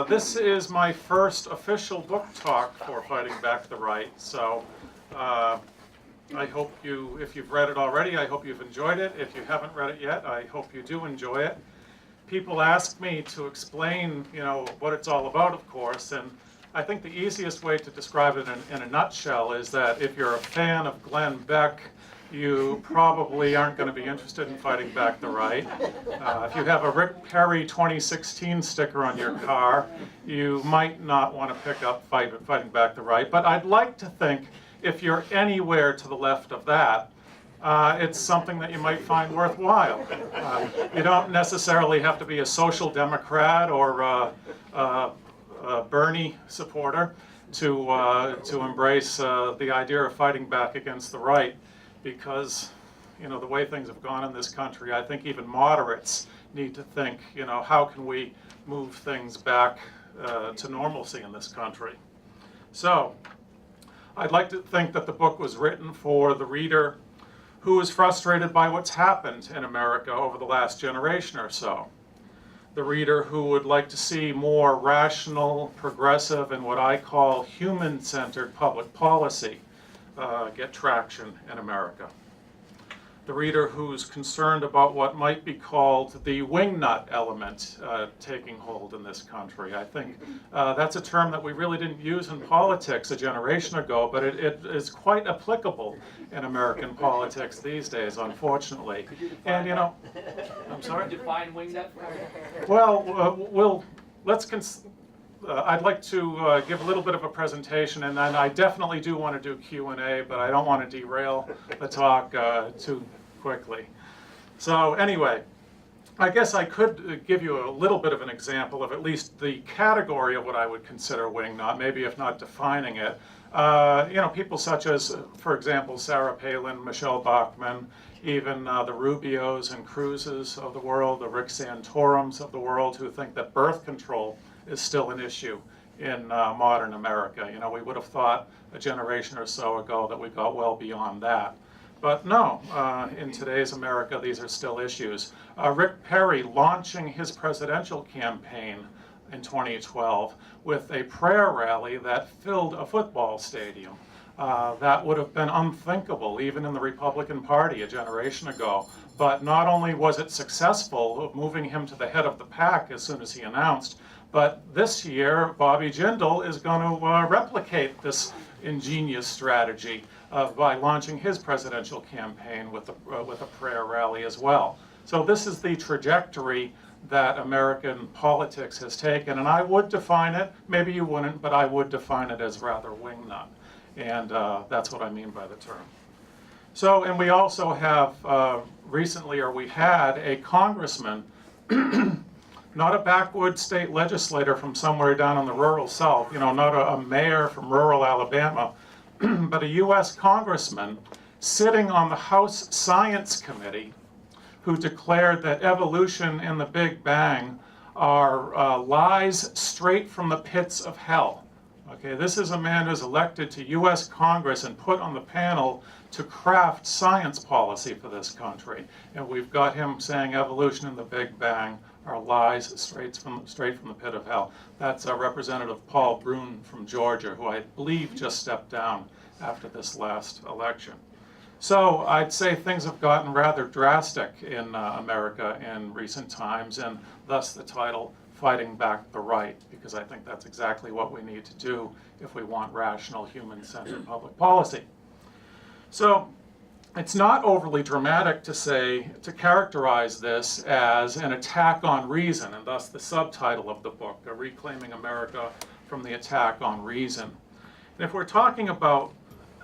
This is my first official book talk for Fighting Back the Right, so I hope if you've read it already, I hope you've enjoyed it. If you haven't read it yet, I hope you do enjoy it. People ask me to explain, what it's all about, of course, and I think the easiest way to describe it in a nutshell is that if you're a fan of Glenn Beck, you probably aren't going to be interested in Fighting Back the Right. If you have a Rick Perry 2016 sticker on your car, you might not want to pick up Fighting Back the Right. But I'd like to think if you're anywhere to the left of that, it's something that you might find worthwhile. You don't necessarily have to be a social democrat or a Bernie supporter to embrace the idea of fighting back against the right, because the way things have gone in this country, I think even moderates need to think, how can we move things back to normalcy in this country. So I'd like to think that the book was written for the reader who is frustrated by what's happened in America over the last generation or so. The reader who would like to see more rational, progressive, and what I call human-centered public policy get traction in America. The reader who's concerned about what might be called the wingnut element taking hold in this country. I think that's a term that we really didn't use in politics a generation ago, but it is quite applicable in American politics these days, unfortunately. And I'm sorry? Define wingnut? Well, I'd like to give a little bit of a presentation, and then I definitely do want to do Q&A, but I don't want to derail the talk too quickly. So anyway, I guess I could give you a little bit of an example of at least the category of what I would consider wingnut, maybe if not defining it. People such as, for example, Sarah Palin, Michelle Bachmann, even the Rubios and Cruzes of the world, the Rick Santorums of the world, who think that birth control is still an issue in modern America. We would have thought a generation or so ago that we got well beyond that. But no, in today's America, these are still issues. Rick Perry launching his presidential campaign in 2012 with a prayer rally that filled a football stadium. That would have been unthinkable even in the Republican Party a generation ago. But not only was it successful, moving him to the head of the pack as soon as he announced, but this year Bobby Jindal is going to replicate this ingenious strategy by launching his presidential campaign with a prayer rally as well. So this is the trajectory that American politics has taken, and I would define it, maybe you wouldn't, but I would define it as rather wingnut. And that's what I mean by the term. So, and we also have we had a congressman, not a backwoods state legislator from somewhere down in the rural South, not a mayor from rural Alabama, but a U.S. congressman sitting on the House Science Committee who declared that evolution and the Big Bang are lies straight from the pits of hell. Okay, this is a man who's elected to U.S. Congress and put on the panel to craft science policy for this country. And we've got him saying evolution and the Big Bang are lies straight from the pit of hell. That's Representative Paul Brune from Georgia, who I believe just stepped down after this last election. So I'd say things have gotten rather drastic in America in recent times, and thus the title, Fighting Back the Right, because I think that's exactly what we need to do if we want rational, human-centered public policy. So it's not overly dramatic to characterize this as an attack on reason, and thus the subtitle of the book, Reclaiming America from the Attack on Reason. And if we're talking about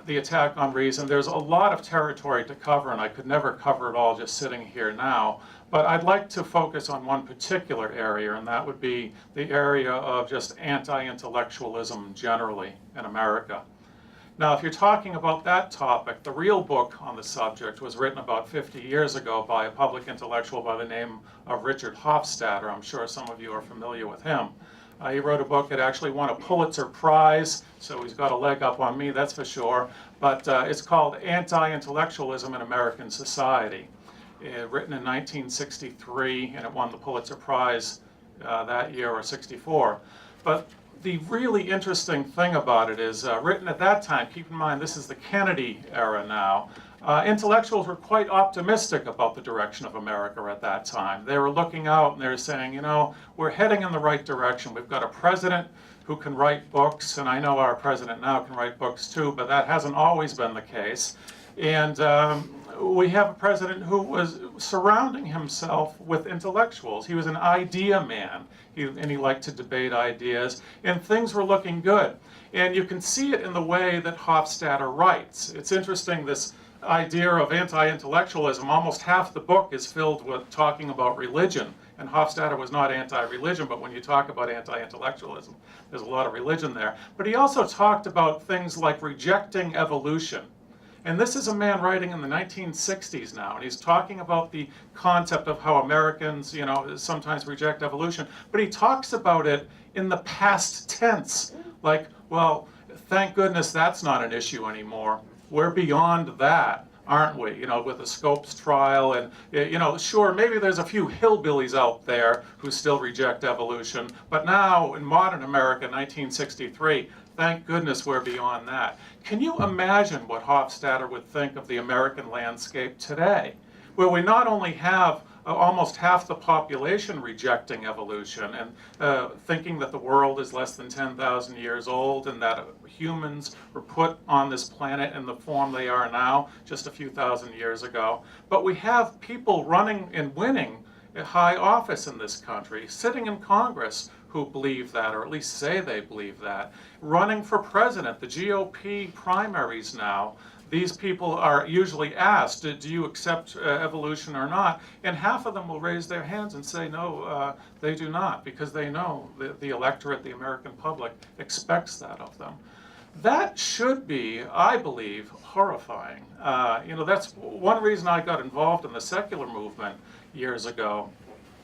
the attack on reason, there's a lot of territory to cover, and I could never cover it all just sitting here now. But I'd like to focus on one particular area, and that would be the area of just anti-intellectualism generally in America. Now, if you're talking about that topic, the real book on the subject was written about 50 years ago by a public intellectual by the name of Richard Hofstadter. I'm sure some of you are familiar with him. He wrote a book that actually won a Pulitzer Prize, so he's got a leg up on me, that's for sure. But it's called Anti-Intellectualism in American Society. Written in 1963, and it won the Pulitzer Prize that year, or 64. But the really interesting thing about it is, written at that time, keep in mind this is the Kennedy era now, intellectuals were quite optimistic about the direction of America at that time. They were looking out and they were saying, you know, we're heading in the right direction. We've got a president who can write books, and I know our president now can write books too, but that hasn't always been the case. And we have a president who was surrounding himself with intellectuals. He was an idea man, and he liked to debate ideas, and things were looking good. And you can see it in the way that Hofstadter writes. It's interesting, this idea of anti-intellectualism. Almost half the book is filled with talking about religion. And Hofstadter was not anti-religion, but when you talk about anti-intellectualism, there's a lot of religion there. But he also talked about things like rejecting evolution. And this is a man writing in the 1960s now, and he's talking about the concept of how Americans, you know, sometimes reject evolution. But he talks about it in the past tense, like, well, thank goodness that's not an issue anymore. We're beyond that, aren't we? You know, with the Scopes trial, and, you know, sure, maybe there's a few hillbillies out there who still reject evolution, but now in modern America, 1963, thank goodness we're beyond that. Can you imagine what Hofstadter would think of the American landscape today, where we not only have almost half the population rejecting evolution and thinking that the world is less than 10,000 years old and that humans were put on this planet in the form they are now just a few thousand years ago, but we have people running and winning a high office in this country, sitting in Congress, who believe that, or at least say they believe that, running for president. The GOP primaries now, these people are usually asked, do you accept evolution or not? And half of them will raise their hands and say, no, they do not, because they know the electorate, the American public, expects that of them. That should be, I believe, horrifying. You know, that's one reason I got involved in the secular movement years ago.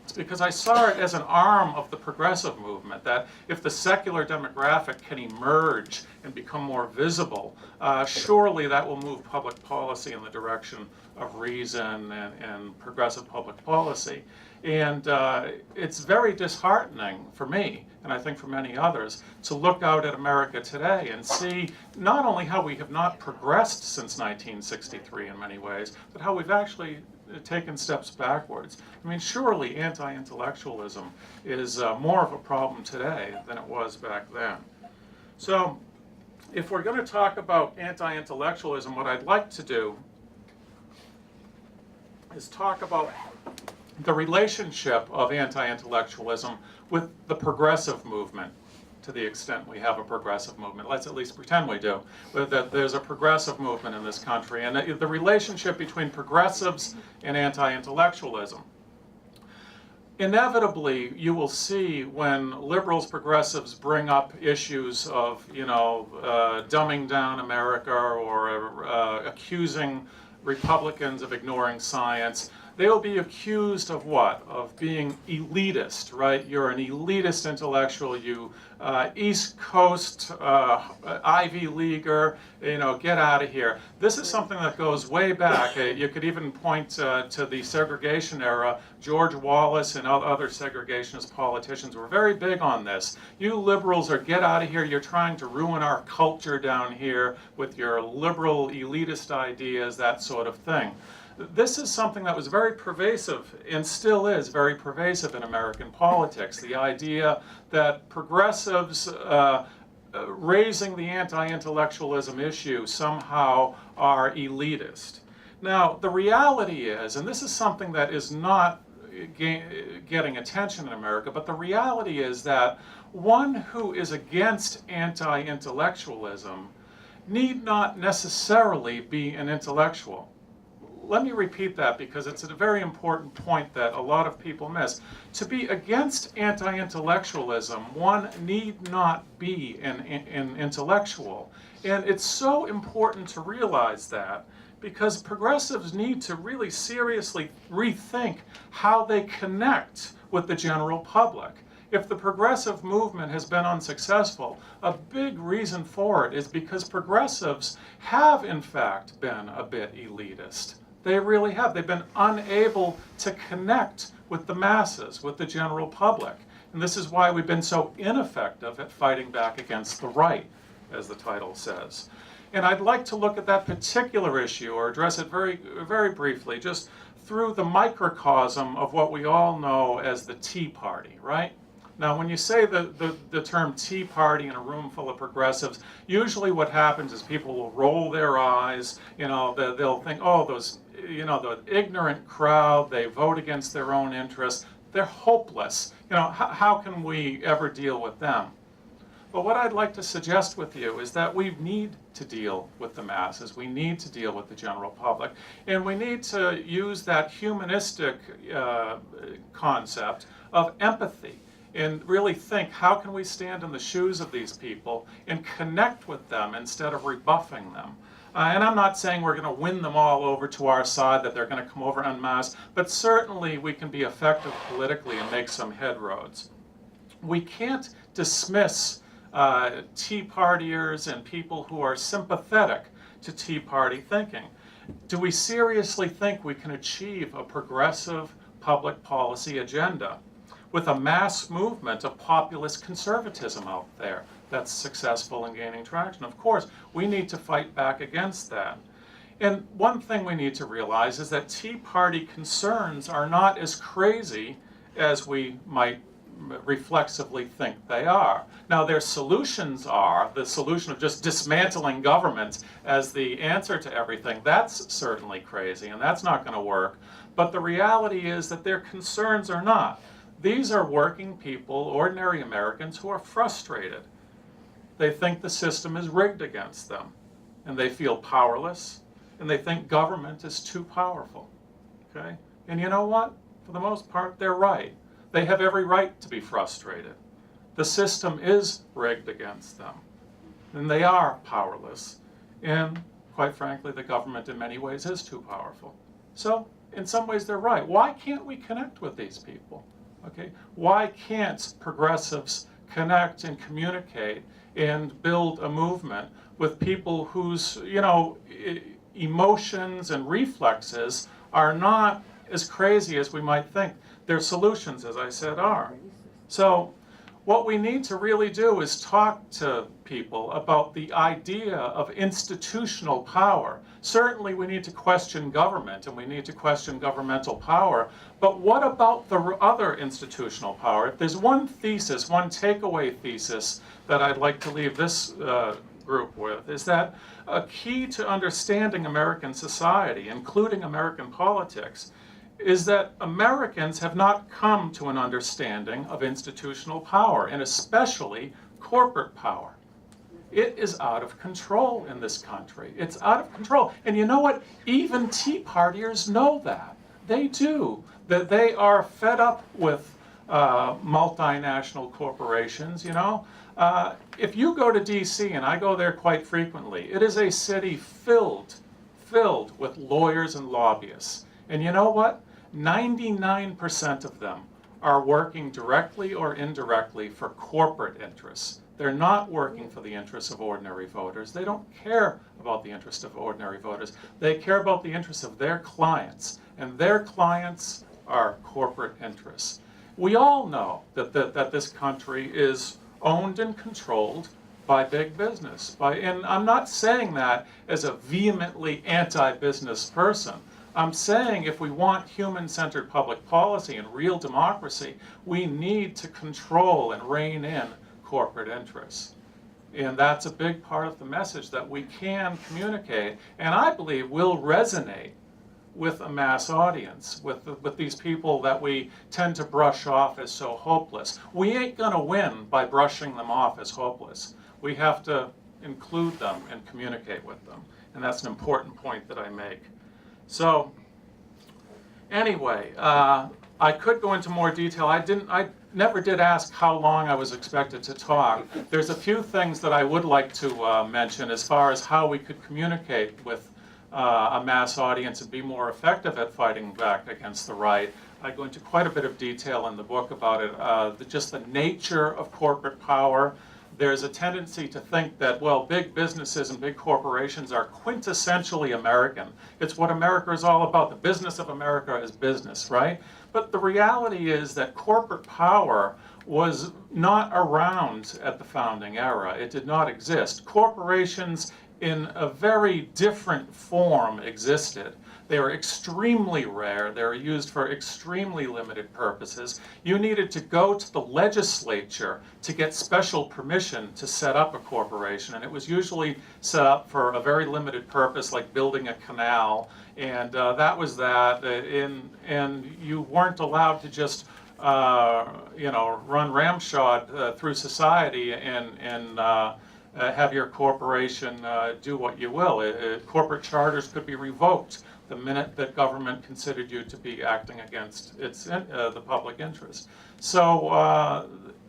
It's because I saw it as an arm of the progressive movement, that if the secular demographic can emerge and become more visible, surely that will move public policy in the direction of reason and progressive public policy. And it's very disheartening for me, and I think for many others, to look out at America today and see not only how we have not progressed since 1963 in many ways, but how we've actually taken steps backwards. I mean, surely anti-intellectualism is more of a problem today than it was back then. So if we're going to talk about anti-intellectualism, what I'd like to do is talk about the relationship of anti-intellectualism with the progressive movement, to the extent we have a progressive movement. Let's at least pretend we do, but that there's a progressive movement in this country, and the relationship between progressives and anti-intellectualism. Inevitably, you will see when liberals, progressives bring up issues of, you know, dumbing down America or accusing Republicans of ignoring science, they will be accused of what? Of being elitist, right? You're an elitist intellectual, you East Coast Ivy Leaguer, you know, get out of here. This is something that goes way back. You could even point to the segregation era. George Wallace and other segregationist politicians were very big on this. You liberals are get out of here, you're trying to ruin our culture down here with your liberal elitist ideas, that sort of thing. This is something that was very pervasive, and still is very pervasive in American politics. The idea that progressives raising the anti-intellectualism issue somehow are elitist. Now, the reality is, and this is something that is not getting attention in America, but the reality is that one who is against anti-intellectualism need not necessarily be an intellectual. Let me repeat that, because it's a very important point that a lot of people miss. To be against anti-intellectualism, one need not be an intellectual. And it's so important to realize that, because progressives need to really seriously rethink how they connect with the general public. If the progressive movement has been unsuccessful, a big reason for it is because progressives have, in fact, been a bit elitist. They really have. They've been unable to connect with the masses, with the general public. And this is why we've been so ineffective at fighting back against the right, as the title says. And I'd like to look at that particular issue, or address it very, very briefly, just through the microcosm of what we all know as the Tea Party, right? Now, when you say the term Tea Party in a room full of progressives, usually what happens is people will roll their eyes, they'll think, oh, those, the ignorant crowd, they vote against their own interests, they're hopeless. How can we ever deal with them? But what I'd like to suggest with you is that we need to deal with the masses. We need to deal with the general public. And we need to use that humanistic concept of empathy and really think, how can we stand in the shoes of these people and connect with them instead of rebuffing them? And I'm not saying we're going to win them all over to our side, that they're going to come over en masse, but certainly we can be effective politically and make some headroads. We can't dismiss Tea Partiers and people who are sympathetic to Tea Party thinking. Do we seriously think we can achieve a progressive public policy agenda with a mass movement of populist conservatism out there that's successful in gaining traction? Of course, we need to fight back against that. And one thing we need to realize is that Tea Party concerns are not as crazy as we might reflexively think they are. Now, their solutions are the solution of just dismantling government as the answer to everything. That's certainly crazy, and that's not going to work. But the reality is that their concerns are not. These are working people, ordinary Americans, who are frustrated. They think the system is rigged against them, and they feel powerless, and they think government is too powerful. Okay? And you know what? For the most part, they're right. They have every right to be frustrated. The system is rigged against them, and they are powerless. And quite frankly, the government in many ways is too powerful. So in some ways, they're right. Why can't we connect with these people? Okay? Why can't progressives connect and communicate and build a movement with people whose, emotions and reflexes are not as crazy as we might think? Their solutions, as I said, are. So what we need to really do is talk to people about the idea of institutional power. Certainly we need to question government, and we need to question governmental power, but what about the other institutional power? If there's one thesis, one takeaway thesis that I'd like to leave this group with, is that a key to understanding American society, including American politics, is that Americans have not come to an understanding of institutional power, and especially corporate power. It is out of control in this country. It's out of control. And you know what? Even Tea Partiers know that. They do. That they are fed up with multinational corporations, If you go to D.C., and I go there quite frequently, it is a city filled with lawyers and lobbyists. And you know what? 99% of them are working directly or indirectly for corporate interests. They're not working for the interests of ordinary voters. They don't care about the interest of ordinary voters. They care about the interests of their clients, and their clients are corporate interests. We all know that this country is owned and controlled by big business. And I'm not saying that as a vehemently anti-business person. I'm saying if we want human-centered public policy and real democracy, we need to control and rein in corporate interests. And that's a big part of the message that we can communicate, and I believe will resonate with a mass audience, with these people that we tend to brush off as so hopeless. We ain't gonna win by brushing them off as hopeless. We have to include them and communicate with them, and that's an important point that I make. So, anyway, I could go into more detail. I never did ask how long I was expected to talk. There's a few things that I would like to mention as far as how we could communicate with a mass audience and be more effective at fighting back against the right. I go into quite a bit of detail in the book about it, just the nature of corporate power. There's a tendency to think that, well, big businesses and big corporations are quintessentially American. It's what America is all about. The business of America is business, right? But the reality is that corporate power was not around at the founding era. It did not exist. Corporations in a very different form existed. They were extremely rare. They were used for extremely limited purposes. You needed to go to the legislature to get special permission to set up a corporation, and it was usually set up for a very limited purpose, like building a canal, and that was that. And you weren't allowed to just run ramshod through society and have your corporation do what you will. Corporate charters could be revoked the minute that government considered you to be acting against the public interest. So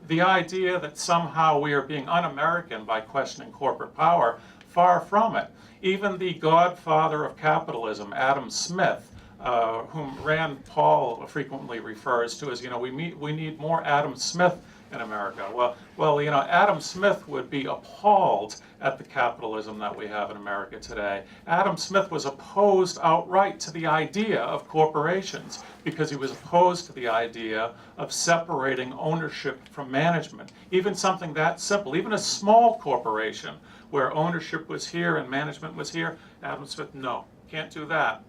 the idea that somehow we are being un-American by questioning corporate power, far from it. Even the godfather of capitalism, Adam Smith, whom Rand Paul frequently refers to as, we need more Adam Smith in America. Well, Adam Smith would be appalled at the capitalism that we have in America today. Adam Smith was opposed outright to the idea of corporations because he was opposed to the idea of separating ownership from management. Even something that simple, even a small corporation where ownership was here and management was here, Adam Smith, no, can't do that.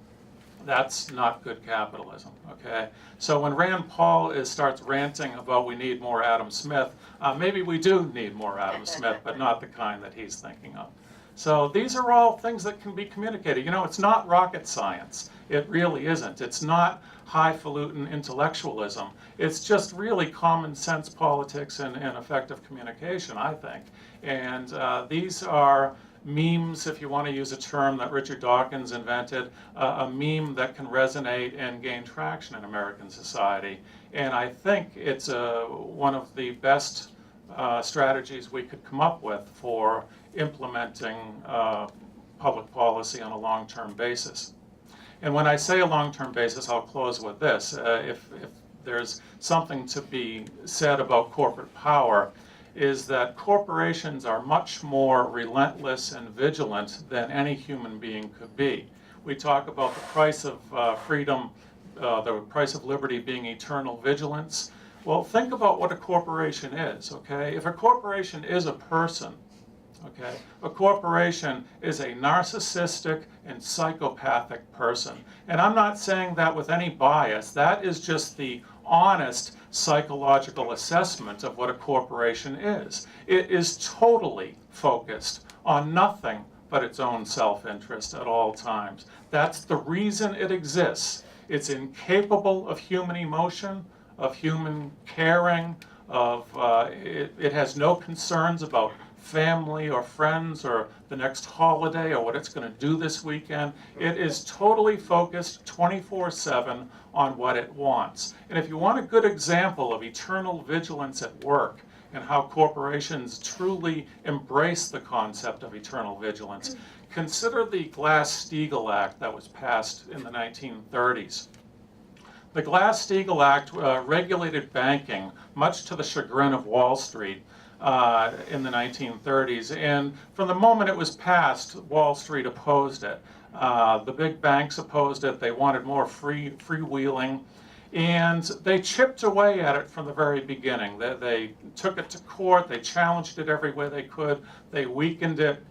That's not good capitalism, okay? So when Rand Paul starts ranting about we need more Adam Smith, maybe we do need more Adam Smith, but not the kind that he's thinking of. So these are all things that can be communicated. It's not rocket science. It really isn't. It's not highfalutin intellectualism. It's just really common sense politics and effective communication, I think. And these are memes, if you want to use a term that Richard Dawkins invented, a meme that can resonate and gain traction in American society. And I think it's one of the best strategies we could come up with for implementing public policy on a long-term basis. And when I say a long-term basis, I'll close with this. If there's something to be said about corporate power, is that corporations are much more relentless and vigilant than any human being could be. We talk about the price of freedom, the price of liberty being eternal vigilance. Well, think about what a corporation is, okay? If a corporation is a person, okay, a corporation is a narcissistic and psychopathic person. And I'm not saying that with any bias. That is just the honest psychological assessment of what a corporation is. It is totally focused on nothing but its own self-interest at all times. That's the reason it exists. It's incapable of human emotion, of human caring, it has no concerns about family or friends or the next holiday or what it's going to do this weekend. It is totally focused 24/7 on what it wants. And if you want a good example of eternal vigilance at work and how corporations truly embrace the concept of eternal vigilance, consider the Glass-Steagall Act that was passed in the 1930s. The Glass-Steagall Act regulated banking, much to the chagrin of Wall Street, in the 1930s. And from the moment it was passed, Wall Street opposed it. The big banks opposed it. They wanted more freewheeling. And they chipped away at it from the very beginning. They took it to court. They challenged it every way they could. They weakened it.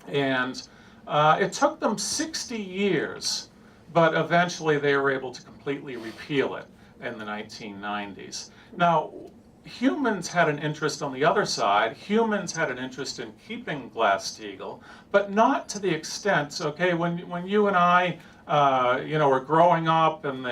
And it took them 60 years, but eventually they were able to completely repeal it in the 1990s. Now, humans had an interest on the other side. Humans had an interest in keeping Glass-Steagall, but not to the extent, okay, when you and I, were growing up and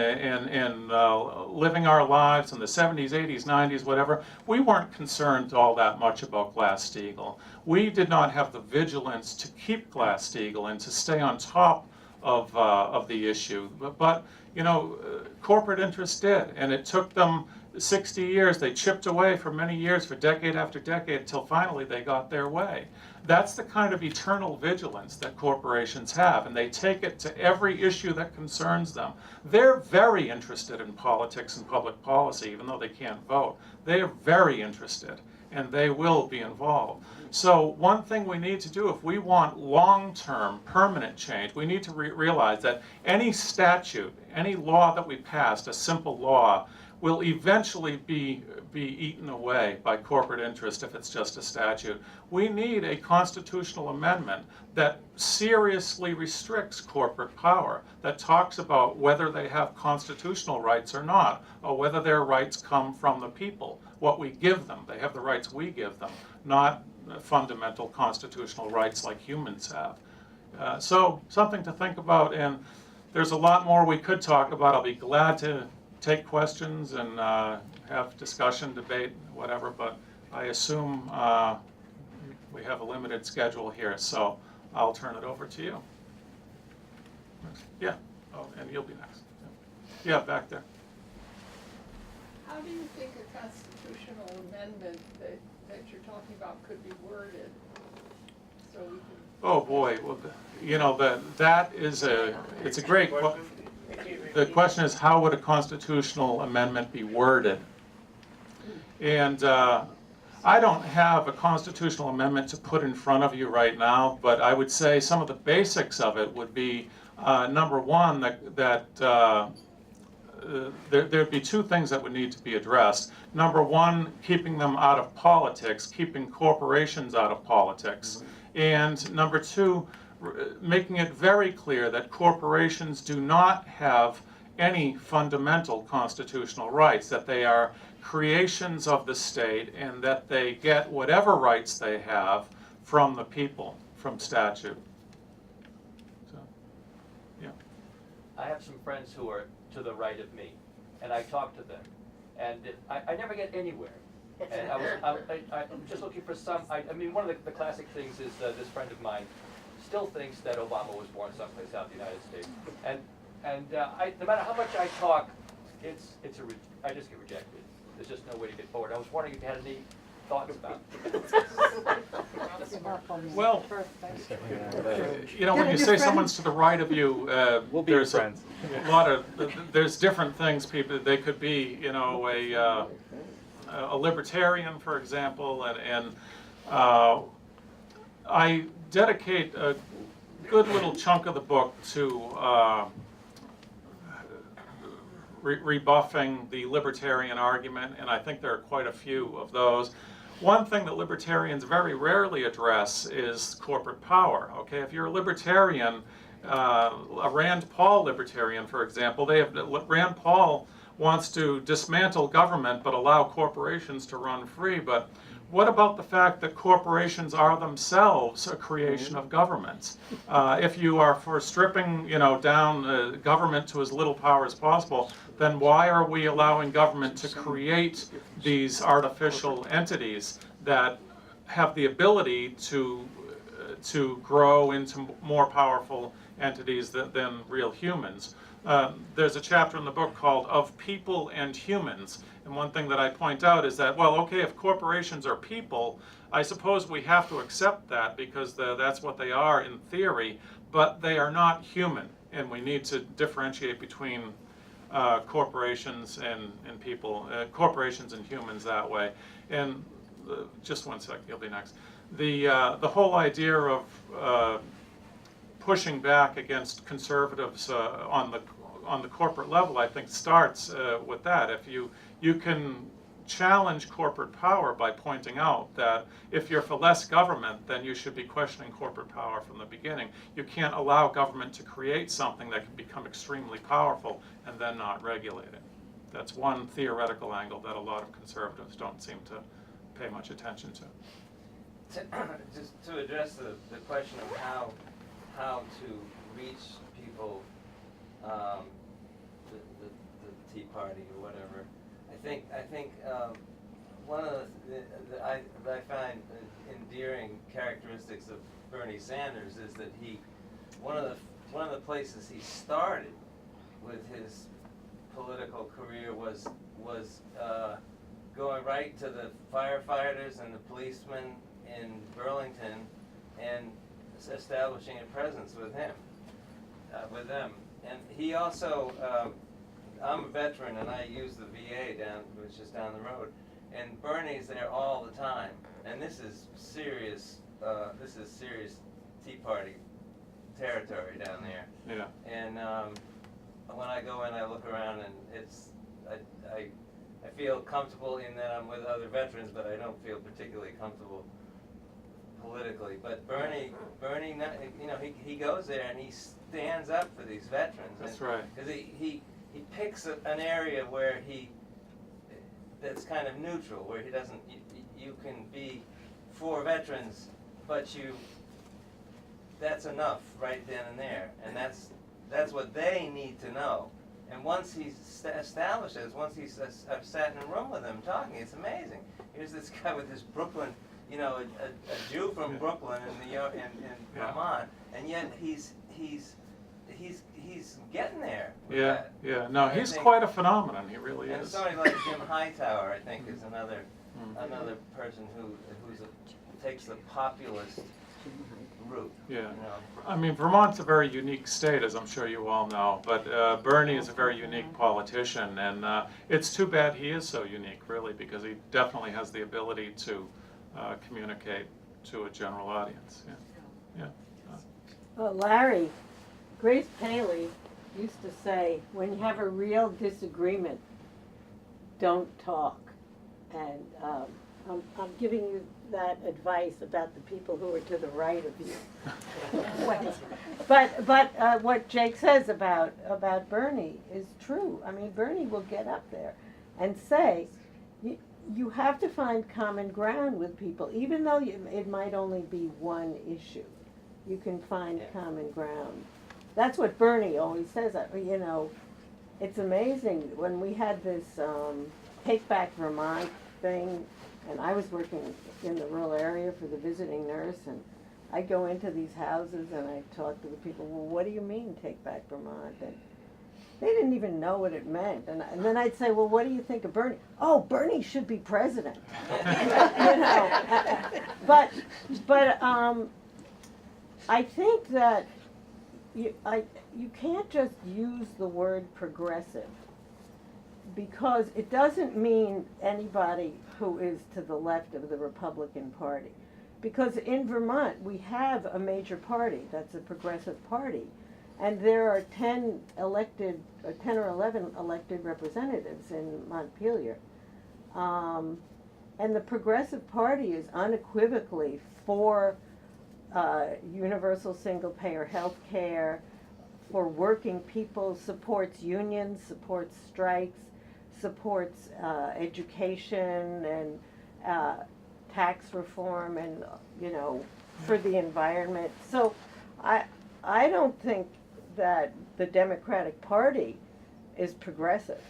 living our lives in the 70s, 80s, 90s, whatever, we weren't concerned all that much about Glass-Steagall. We did not have the vigilance to keep Glass-Steagall and to stay on top of the issue. But corporate interests did, and it took them 60 years. They chipped away for many years, for decade after decade, until finally they got their way. That's the kind of eternal vigilance that corporations have, and they take it to every issue that concerns them. They're very interested in politics and public policy, even though they can't vote. They are very interested, and they will be involved. So one thing we need to do if we want long-term, permanent change, we need to realize that any statute, any law that we passed, a simple law, will eventually be be eaten away by corporate interest if it's just a statute. We need a constitutional amendment that seriously restricts corporate power, that talks about whether they have constitutional rights or not, or whether their rights come from the people, what we give them. They have the rights we give them, not fundamental constitutional rights like humans have. So something to think about, and there's a lot more we could talk about. I'll be glad to take questions and have discussion, debate, whatever, but I assume we have a limited schedule here, so I'll turn it over to you. Yeah, oh, and you'll be next. Yeah, back there. How do you think a constitutional amendment that you're talking about could be worded so we can? Oh boy, well, you know, that is it's a great question. The question is, how would a constitutional amendment be worded? And I don't have a constitutional amendment to put in front of you right now, but I would say some of the basics of it would be, number one, there'd be two things that would need to be addressed. Number one, keeping them out of politics, keeping corporations out of politics. And number two, making it very clear that corporations do not have any fundamental constitutional rights, that they are creations of the state and that they get whatever rights they have from the people, from statute. So, yeah. I have some friends who are to the right of me, and I talk to them, and I never get anywhere. And I'm just looking for some, I mean, one of the classic things is this friend of mine still thinks that Obama was born someplace out in the United States. And no matter how much I talk, I just get rejected. There's just no way to get forward. I was wondering if you had any thoughts about it. Well, you know, when you say someone's to the right of you, we'll be there's friends. A lot of, there's different things people, they could be, you know, a libertarian, for example, and I dedicate a good little chunk of the book to rebuffing the libertarian argument, and I think there are quite a few of those. One thing that libertarians very rarely address is corporate power. Okay, if you're a libertarian, a Rand Paul libertarian, for example, Rand Paul wants to dismantle government but allow corporations to run free. But what about the fact that corporations are themselves a creation of governments? If you are for stripping, you know, down government to as little power as possible, then why are we allowing government to create these artificial entities that have the ability to grow into more powerful entities than real humans? There's a chapter in the book called Of People and Humans, and one thing that I point out is that, well, okay, if corporations are people, I suppose we have to accept that because that's what they are in theory, but they are not human, and we need to differentiate between corporations and people, corporations and humans that way. And just one sec, you'll be next. The whole idea of pushing back against conservatives on the corporate level, I think, starts with that. If you can challenge corporate power by pointing out that if you're for less government, then you should be questioning corporate power from the beginning. You can't allow government to create something that can become extremely powerful and then not regulate it. That's one theoretical angle that a lot of conservatives don't seem to pay much attention to. Just to address the question of how to reach people, the Tea Party or whatever, I think one of the I find endearing characteristics of Bernie Sanders is that one of the places he started with his political career was going right to the firefighters and the policemen in Burlington and establishing a presence with them. And he also, I'm a veteran and I use the VA which is down the road, and Bernie's there all the time. And this is serious Tea Party territory down there. Yeah. And when I go in, I look around, and I I feel comfortable in that I'm with other veterans, but I don't feel particularly comfortable politically. But Bernie, you know, he goes there and he stands up for these veterans. That's right. Because he picks an area where that's kind of neutral, where he doesn't, you can be for veterans, but that's enough right then and there, and that's what they need to know. And once he's establishes, I've sat in a room with him talking, it's amazing. Here's this guy with this Brooklyn, you know, a Jew from Brooklyn in Vermont, and yet he's getting there. with Yeah, that. yeah. No, I he's think- quite a phenomenon. He really And is. somebody like Jim Hightower, I think, is another person who takes the populist route. Yeah. You know? I mean, Vermont's a very unique state, as I'm sure you all know, but Bernie is a very unique politician, and it's too bad he is so unique, really, because he definitely has the ability to communicate to a general audience. Yeah. Larry, Grace Paley used to say, when you have a real disagreement, don't talk. And I'm giving you that advice about the people who are to the right of you. But what Jake says about Bernie is true. I mean, Bernie will get up there and say, you have to find common ground with people, even though it might only be one issue. You can find common ground. That's what Bernie always says. You know, it's amazing when we had this Take Back Vermont thing, and I was working in the rural area for the visiting nurse, and I'd go into these houses and I'd talk to the people, well, what do you mean Take Back Vermont? And they didn't even know what it meant. And then I'd say, well, what do you think of Bernie? Oh, Bernie should be president. You know, but I think that you can't just use the word progressive, because it doesn't mean anybody who is to the left of the Republican Party. Because in Vermont, we have a major party that's a progressive party, and there are 10 or 11 elected representatives in Montpelier. And the Progressive Party is unequivocally for universal single-payer health care, for working people, supports unions, supports strikes, supports education and tax reform, and, you know, for the environment. So I don't think that the Democratic Party is progressive.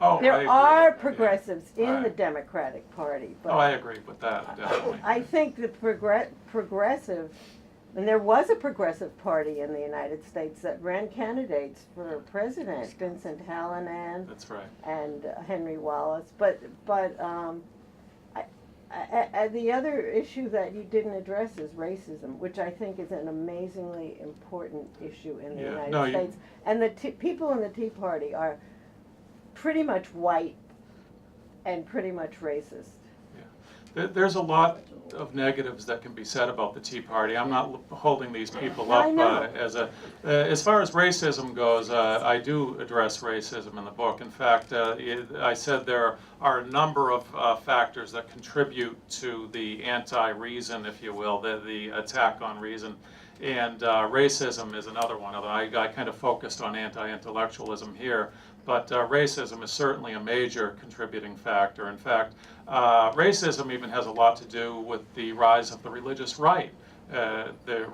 Oh, I There agree. are progressives in Right. the Democratic Party, but Oh, I agree with that, definitely. I think the progressive, and there was a progressive party in the United States that ran candidates for president, Vincent Hallinan That's right. and Henry Wallace. But the other issue that you didn't address is racism, which I think is an amazingly important issue in the Yeah. United No, you- States. And the people in the Tea Party are pretty much white and pretty much racist. There's a lot of negatives that can be said about the Tea Party. I'm not holding these people No, I up know. as far as racism goes, I do address racism in the book. In fact, I said there are a number of factors that contribute to the anti-reason, if you will, the attack on reason. And racism is another one. Although I kind of focused on anti-intellectualism here, but racism is certainly a major contributing factor. In fact, racism even has a lot to do with the rise of the religious right. The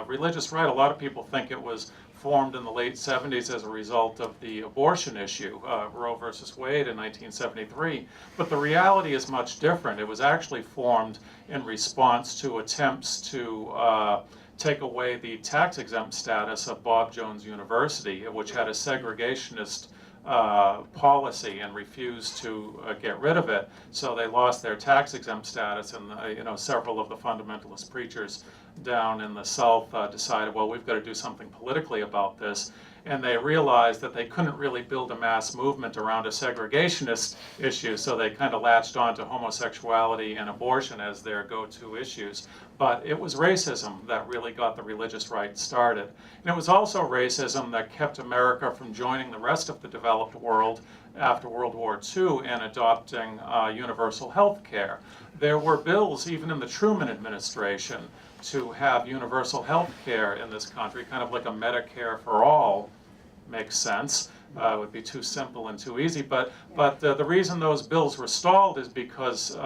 religious right, a lot of people think it was formed in the late 70s as a result of the abortion issue, Roe versus Wade in 1973. But the reality is much different. It was actually formed in response to attempts to take away the tax-exempt status of Bob Jones University, which had a segregationist policy and refused to get rid of it. So they lost their tax-exempt status, and several of the fundamentalist preachers down in the South decided, well, we've got to do something politically about this. And they realized that they couldn't really build a mass movement around a segregationist issue, so they kind of latched on to homosexuality and abortion as their go-to issues. But it was racism that really got the religious right started. And it was also racism that kept America from joining the rest of the developed world after World War II in adopting universal health care. There were bills, even in the Truman administration, to have universal health care in this country, kind of like a Medicare for all. Makes sense. It would be too simple and too easy, but the reason those bills were stalled is because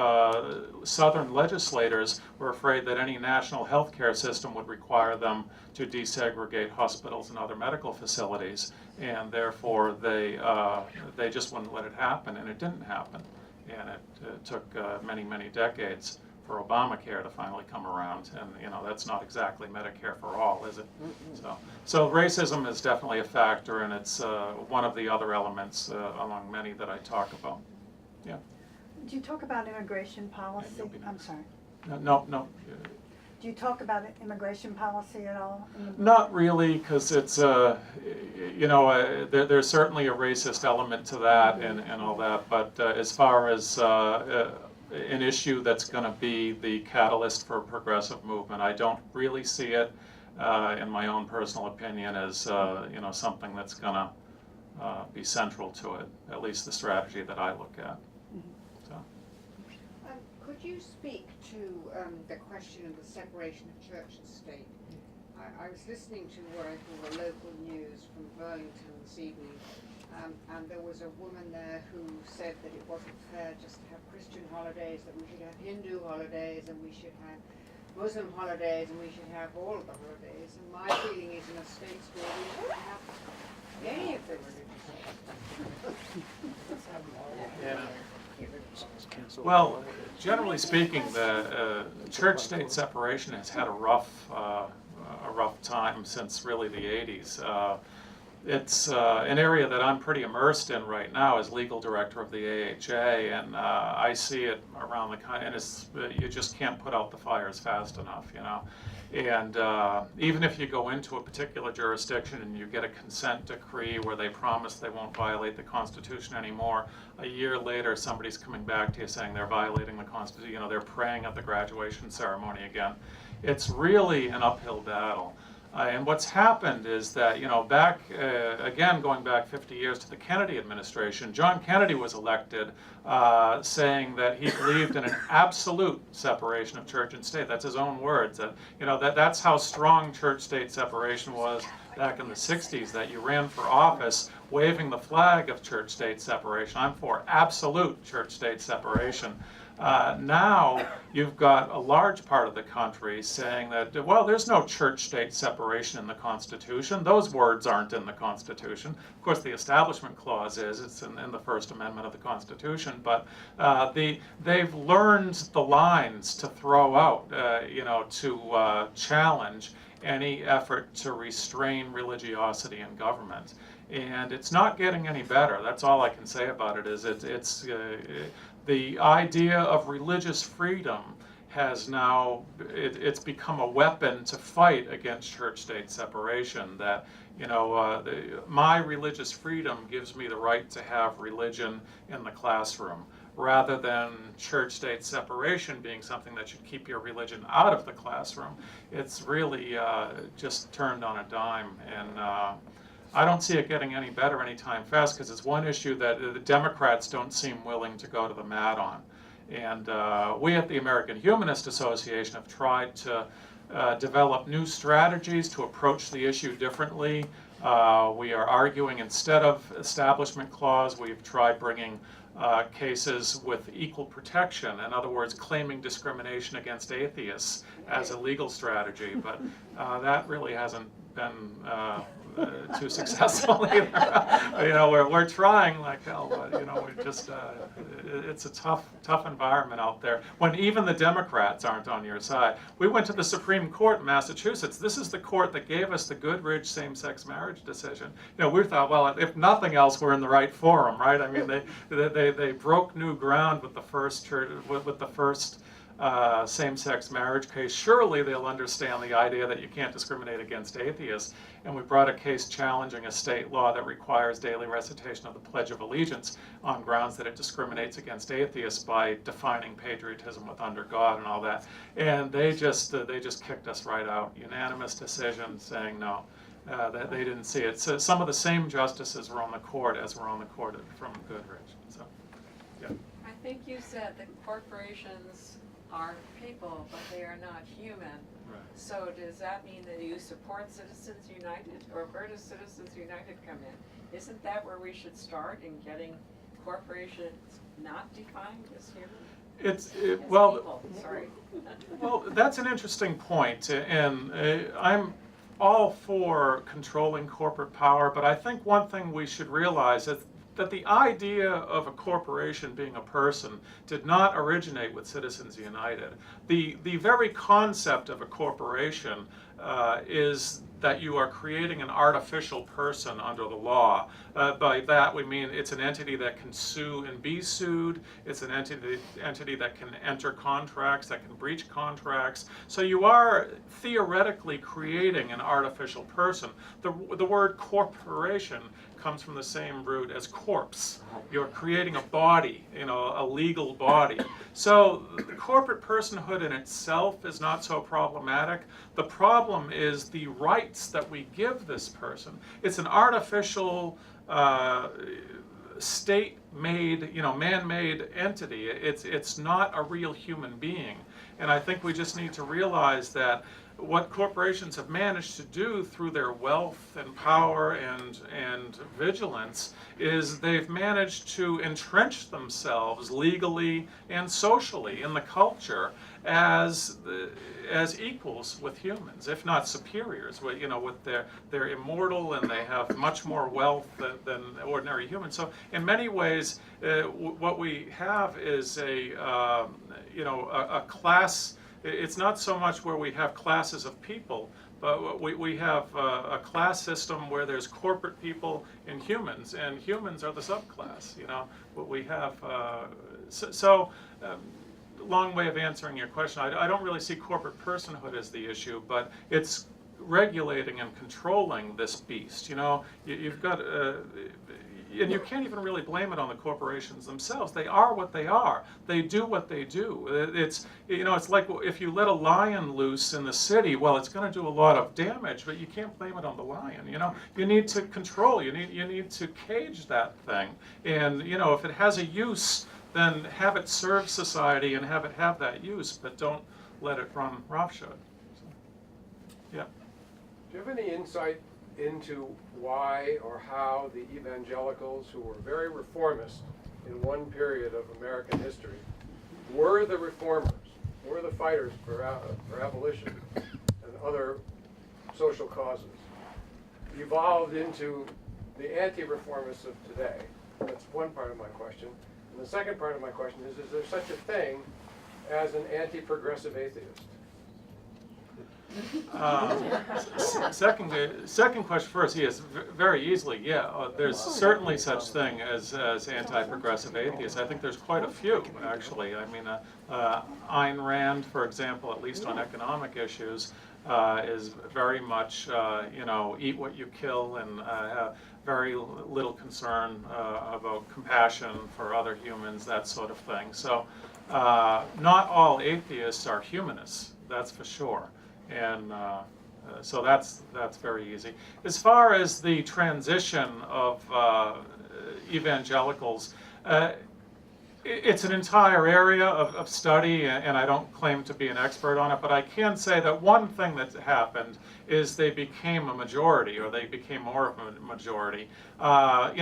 Southern legislators were afraid that any national health care system would require them to desegregate hospitals and other medical facilities, and therefore they just wouldn't let it happen, and it didn't happen, and it took many decades for Obamacare to finally come around, and that's not exactly Medicare for all, is it? So racism is definitely a factor, and it's one of the other elements among many that I talk about. Yeah. Do you talk about immigration policy? you'll be I'm next. sorry. No. Do you talk about immigration policy at all? Not really, because it's there's certainly a racist element to that and all that. But as far as an issue that's going to be the catalyst for a progressive movement, I don't really see it, in my own personal opinion, as something that's going to be central to it. At least the strategy that I look at. So. Could you speak to the question of the separation of church and state? I was listening to what I call the local news from Burlington this evening, and there was a woman there who said that it wasn't fair just to have Christian holidays, that we should have Hindu holidays, and we should have Muslim holidays, and we should have all of the holidays. And my feeling is in a state school we shouldn't have any of the religious Well, generally speaking, the church-state separation has had a rough time since really the 80s. It's an area that I'm pretty immersed in right now as legal director of the AHA, and I see it around the country, and you just can't put out the fires fast enough, And even if you go into a particular jurisdiction and you get a consent decree where they promise they won't violate the Constitution anymore, a year later somebody's coming back to you saying they're violating the Constitution, they're praying at the graduation ceremony again. It's really an uphill battle. And what's happened is that, back, again, going back 50 years to the Kennedy administration, John Kennedy was elected saying that he believed in an absolute separation of church and state. That's his own words. That's how strong church-state separation was back in the 60s, that you ran for office waving the flag of church-state separation. I'm for absolute church-state separation. Now you've got a large part of the country saying that, well, there's no church-state separation in the Constitution. Those words aren't in the Constitution. Of course, the Establishment Clause is. It's in the First Amendment of the Constitution. But they've learned the lines to throw out, to challenge any effort to restrain religiosity in government. And it's not getting any better. That's all I can say about it. Is it's the idea of religious freedom has now, it's become a weapon to fight against church-state separation. That, my religious freedom gives me the right to have religion in the classroom, rather than church-state separation being something that should keep your religion out of the classroom. It's really just turned on a dime, and I don't see it getting any better anytime fast, because it's one issue that the Democrats don't seem willing to go to the mat on. And we at the American Humanist Association have tried to develop new strategies to approach the issue differently. We are arguing, instead of Establishment Clause, we've tried bringing cases with equal protection. In other words, claiming discrimination against atheists as a legal strategy. But that really hasn't been too successful either. We're trying like hell, but we're just it's a tough environment out there when even the Democrats aren't on your side. We went to the Supreme Court in Massachusetts. This is the court that gave us the Goodridge same-sex marriage decision. We thought, well, if nothing else, we're in the right forum, right? I mean, they broke new ground with the first same-sex marriage case. Surely they'll understand the idea that you can't discriminate against atheists. And we brought a case challenging a state law that requires daily recitation of the Pledge of Allegiance on grounds that it discriminates against atheists by defining patriotism with under God and all that. And they just kicked us right out. Unanimous decision saying no. that they didn't see it. So some of the same justices were on the court as were on the court from Goodrich. So, yeah. I think you said that corporations are people, but they are not human. Right. So does that mean that you support Citizens United, or where does Citizens United come in? Isn't that where we should start in getting corporations not defined as human? As well, people, sorry. well, that's an interesting point, and I'm all for controlling corporate power, but I think one thing we should realize is that the idea of a corporation being a person did not originate with Citizens United. The very concept of a corporation is that you are creating an artificial person under the law. By that we mean it's an entity that can sue and be sued. It's an entity that can enter contracts, that can breach contracts. So you are theoretically creating an artificial person. The word corporation comes from the same root as corpse. You're creating a body, a legal body. So the corporate personhood in itself is not so problematic. The problem is the rights that we give this person. It's an artificial state-made, man-made entity. It's not a real human being. And I think we just need to realize that what corporations have managed to do through their wealth and power and vigilance is they've managed to entrench themselves legally and socially in the culture as equals with humans, if not superiors. With they're immortal and they have much more wealth than ordinary humans. So in many ways, what we have is a class. It's not so much where we have classes of people, but we have a class system where there's corporate people and humans are the subclass. What we have. Long way of answering your question. I don't really see corporate personhood as the issue, but it's regulating and controlling this beast. You've got. And you can't even really blame it on the corporations themselves. They are what they are. They do what they do. It's like if you let a lion loose in the city, well, it's going to do a lot of damage, but you can't blame it on the lion. You need to control. You need to cage that thing. And if it has a use, then have it serve society and have it have that use, but don't let it run roughshod. So, yeah. Do you have any insight into why or how the evangelicals, who were very reformist in one period of American history, were the reformers, were the fighters for abolition and other social causes, evolved into the anti-reformists of today? That's one part of my question. And the second part of my question is there such a thing as an anti-progressive atheist? Second question first. Yes, very easily. Yeah, there's certainly such thing as anti-progressive atheists. I think there's quite a few, actually. I mean, Ayn Rand, for example, at least on economic issues, is very much eat what you kill and have very little concern about compassion for other humans, that sort of thing. So not all atheists are humanists, that's for sure. And so that's very easy. As far as the transition of evangelicals, it's an entire area of study, and I don't claim to be an expert on it, but I can say that one thing that happened is they became a majority, or they became more of a majority. A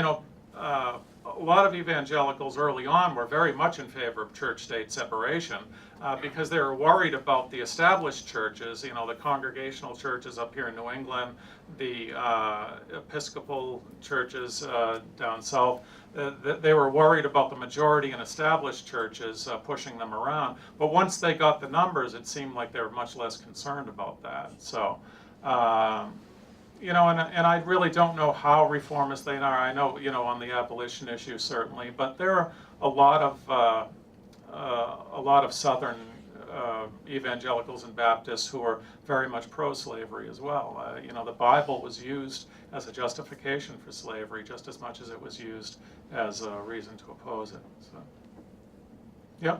lot of evangelicals early on were very much in favor of church-state separation because they were worried about the established churches, the congregational churches up here in New England, the Episcopal churches down south. They were worried about the majority in established churches pushing them around. But once they got the numbers, it seemed like they were much less concerned about that. So. And I really don't know how reformist they are. I know, on the abolition issue certainly, but there are a lot of Southern evangelicals and Baptists who are very much pro-slavery as well. The Bible was used as a justification for slavery just as much as it was used as a reason to oppose it. So, yeah.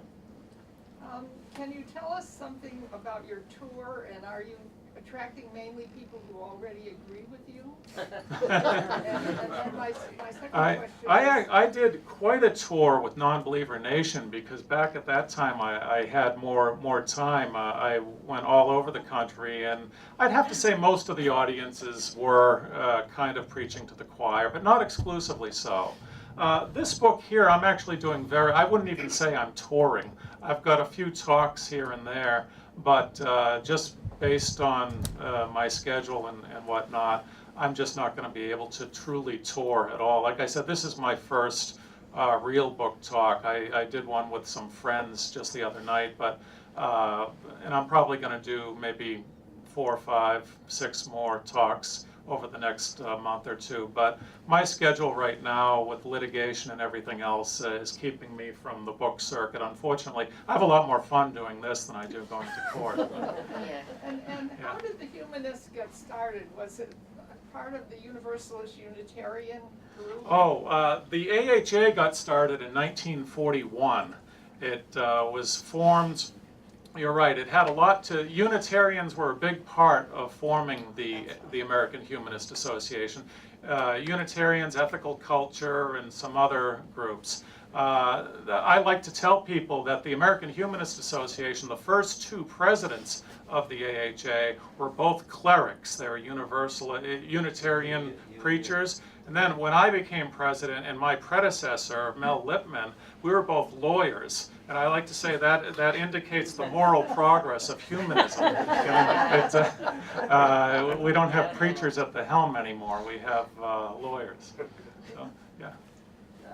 can you tell us something about your tour, and are you attracting mainly people who already agree with you? And then my second question is. I did quite a tour with Non-Believer Nation because back at that time I had more time. I went all over the country, and I'd have to say most of the audiences were kind of preaching to the choir, but not exclusively so. This book here, I'm actually doing I wouldn't even say I'm touring. I've got a few talks here and there, but just based on my schedule and whatnot, I'm just not going to be able to truly tour at all. Like I said, this is my first real book talk. I did one with some friends just the other night, but and I'm probably going to do maybe 4, 5, 6 more talks over the next month or two. But my schedule right now with litigation and everything else is keeping me from the book circuit. Unfortunately, I have a lot more fun doing this than I do going to court. And how Yeah. did the humanists get started? Was it part of the Universalist Unitarian group? Oh, the AHA got started in 1941. It was formed, you're right, it had a lot to, Unitarians were a big part of forming the American Humanist Association. Unitarians, Ethical Culture, and some other groups. I like to tell people that the American Humanist Association, the first 2 presidents of the AHA were both clerics. They were Unitarian preachers. And then when I became president and my predecessor, Mel Lipman, we were both lawyers. And I like to say that indicates the moral progress of humanism. You know, we don't have preachers at the helm anymore. We have lawyers. So, yeah.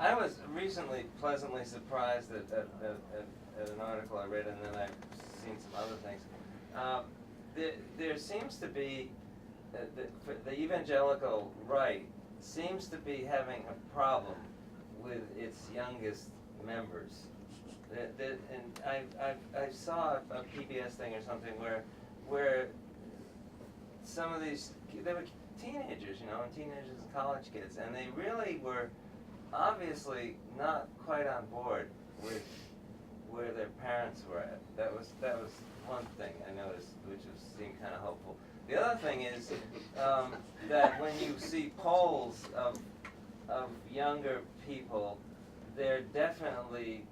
I was recently pleasantly surprised at an article I read, and then I've seen some other things. There seems to be, the evangelical right seems to be having a problem with its youngest members. And I saw a PBS thing or something where some of these, they were teenagers, you know, and teenagers and college kids, and they really were obviously not quite on board with where their parents were at. That was one thing I noticed, which seemed kind of hopeful. The other thing is that when you see polls of younger people, there definitely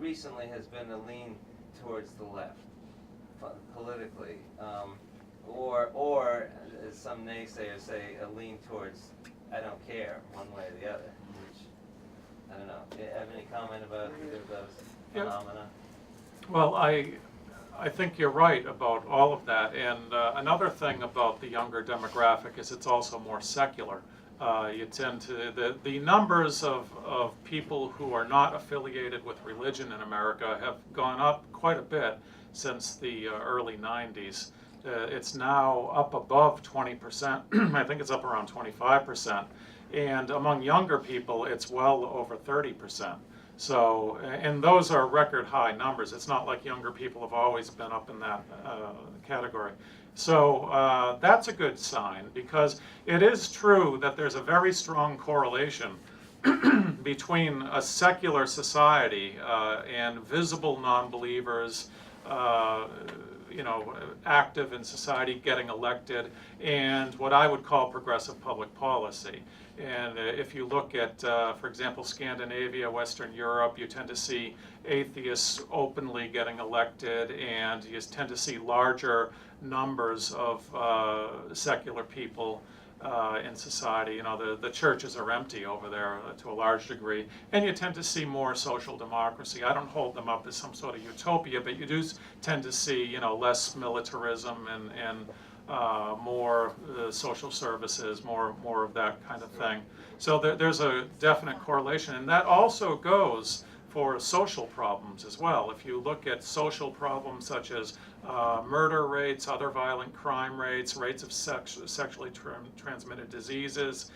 recently has been a lean towards the left politically, or as some naysayers say, a lean towards I don't care one way or the other. Which I don't know. Do you have any comment about either of those phenomena? Well, I think you're right about all of that. And another thing about the younger demographic is it's also more secular. You tend to, the numbers of people who are not affiliated with religion in America have gone up quite a bit since the early 90s. It's now up above 20%. I think it's up around 25%. And among younger people, it's well over 30%. So, and those are record high numbers. It's not like younger people have always been up in that category. So that's a good sign, because it is true that there's a very strong correlation between a secular society and visible non-believers, you know, active in society, getting elected, and what I would call progressive public policy. And if you look at, for example, Scandinavia, Western Europe, you tend to see atheists openly getting elected, and you tend to see larger numbers of secular people in society. You know, the churches are empty over there to a large degree, and you tend to see more social democracy. I don't hold them up as some sort of utopia, but you do tend to see, you know, less militarism and more social services, more of that kind of thing. So there's a definite correlation, and that also goes for social problems as well. If you look at social problems such as murder rates, other violent crime rates, rates of sexually transmitted diseases,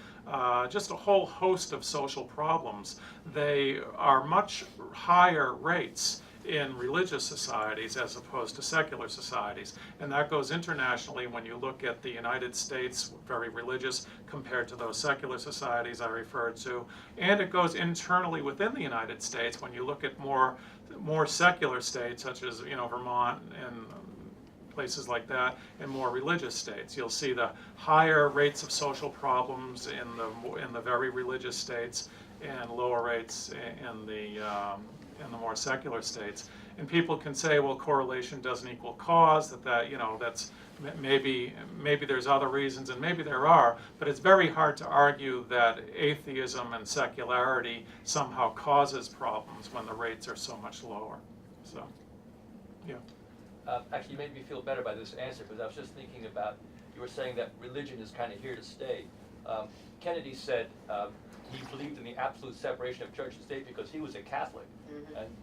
just a whole host of social problems, they are much higher rates in religious societies as opposed to secular societies. And that goes internationally when you look at the United States, very religious compared to those secular societies I referred to. And it goes internally within the United States when you look at more more secular states, such as, Vermont and places like that, and more religious states. You'll see the higher rates of social problems in the very religious states, and lower rates in the more secular states. And people can say, well, correlation doesn't equal cause, that's maybe there's other reasons, and maybe there are, but it's very hard to argue that atheism and secularity somehow causes problems when the rates are so much lower. So, yeah. Actually, you made me feel better by this answer, because I was just thinking about, you were saying that religion is kind of here to stay. Kennedy said he believed in the absolute separation of church and state because he was a Catholic,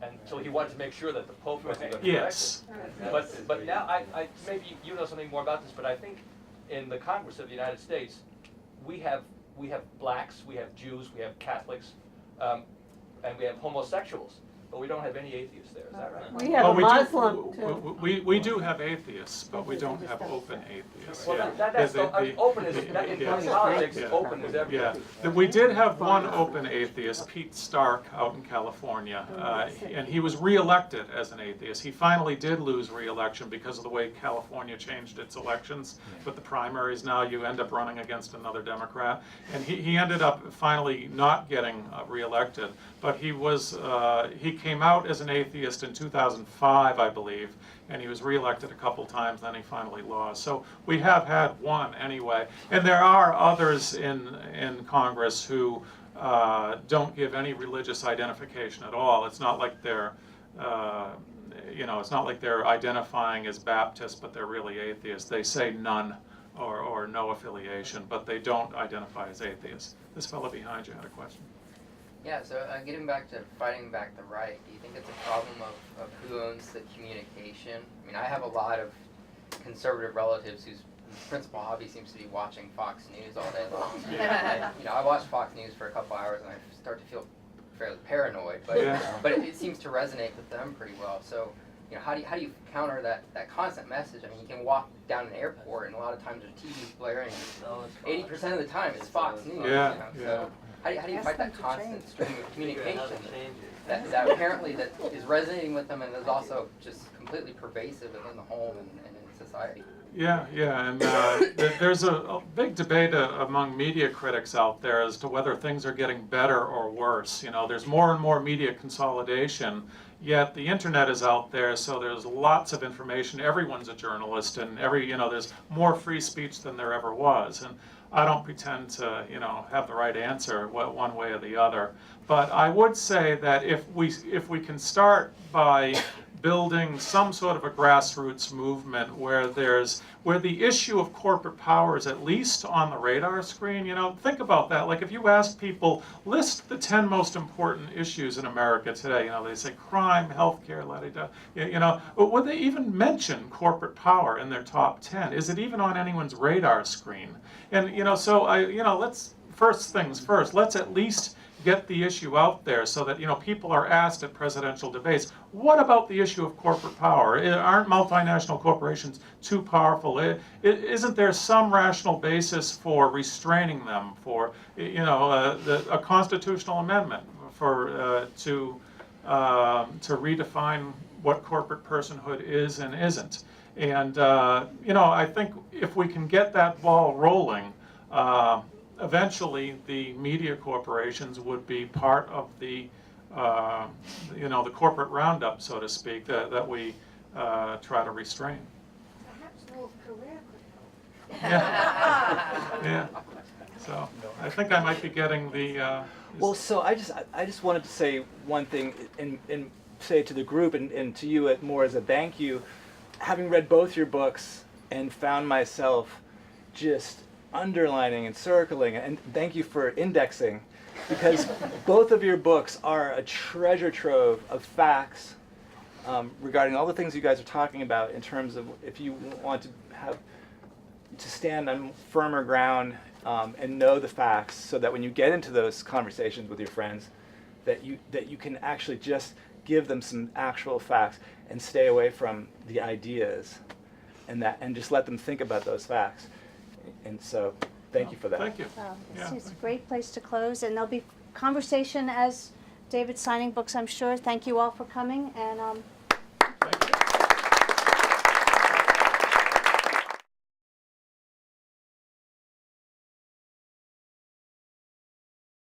and so he wanted to make sure that the Pope wasn't going to Yes. correct it. But now, I maybe you know something more about this, but I think in the Congress of the United States, we have blacks, we have Jews, we have Catholics, and we have homosexuals. But we don't have any atheists there, is that right? We have a we Muslim do, too. we do have atheists, but we don't have open atheists. Well, Yeah. that's open is, in yeah. politics, Yeah. open is everything. Yeah, we did have one open atheist, Pete Stark, out in California, and he was reelected as an atheist. He finally did lose reelection because of the way California changed its elections. With the primaries now, you end up running against another Democrat, and he ended up finally not getting reelected. But he came out as an atheist in 2005, I believe, and he was reelected a couple times, then he finally lost. So we have had one anyway. And there are others in Congress who don't give any religious identification at all. It's not like they're, it's not like they're identifying as Baptist, but they're really atheists. They say none or no affiliation, but they don't identify as atheists. This fellow behind you had a question. Yeah, so getting back to fighting back the right, do you think it's a problem of who owns the communication? I mean, I have a lot of conservative relatives whose principal hobby seems to be watching Fox News all day long. And, I watch Fox News for a couple hours and I start to feel fairly paranoid, but but it seems to resonate with them pretty well. So, how do you counter that constant message? I mean, you can walk down an airport and a lot of times there's TV's blaring. 80% of the time it's Fox News. So how do you fight that constant stream of communication that apparently that is resonating with them and is also just completely pervasive within the home and in society? Yeah, and there's a big debate among media critics out there as to whether things are getting better or worse. There's more and more media consolidation, yet the internet is out there, so there's lots of information. Everyone's a journalist, and there's more free speech than there ever was. And I don't pretend to, have the right answer one way or the other. But I would say that if we can start by building some sort of a grassroots movement where the issue of corporate power is at least on the radar screen, think about that. Like if you ask people, list the 10 most important issues in America today, they say crime, healthcare, but would they even mention corporate power in their top 10? Is it even on anyone's radar screen? And let's, first things first, let's at least get the issue out there so that people are asked at presidential debates, what about the issue of corporate power? Aren't multinational corporations too powerful? Isn't there some rational basis for restraining them, for a constitutional amendment to redefine what corporate personhood is and isn't? And I think if we can get that ball rolling, eventually the media corporations would be part of the the corporate roundup, so to speak, that we try to restrain. Perhaps North Korea could help. Yeah. So I think I might be getting the. Well, so I just wanted to say one thing and say to the group and to you more as a thank you, having read both your books and found myself just underlining and circling, and thank you for indexing, because both of your books are a treasure trove of facts regarding all the things you guys are talking about in terms of if you want to stand on firmer ground and know the facts, so that when you get into those conversations with your friends, that you can actually just give them some actual facts and stay away from the ideas, and just let them think about those facts. And so, thank you for that. Thank you. This is a great place to close, and there'll be conversation as David's signing books, I'm sure. Thank you all for coming, and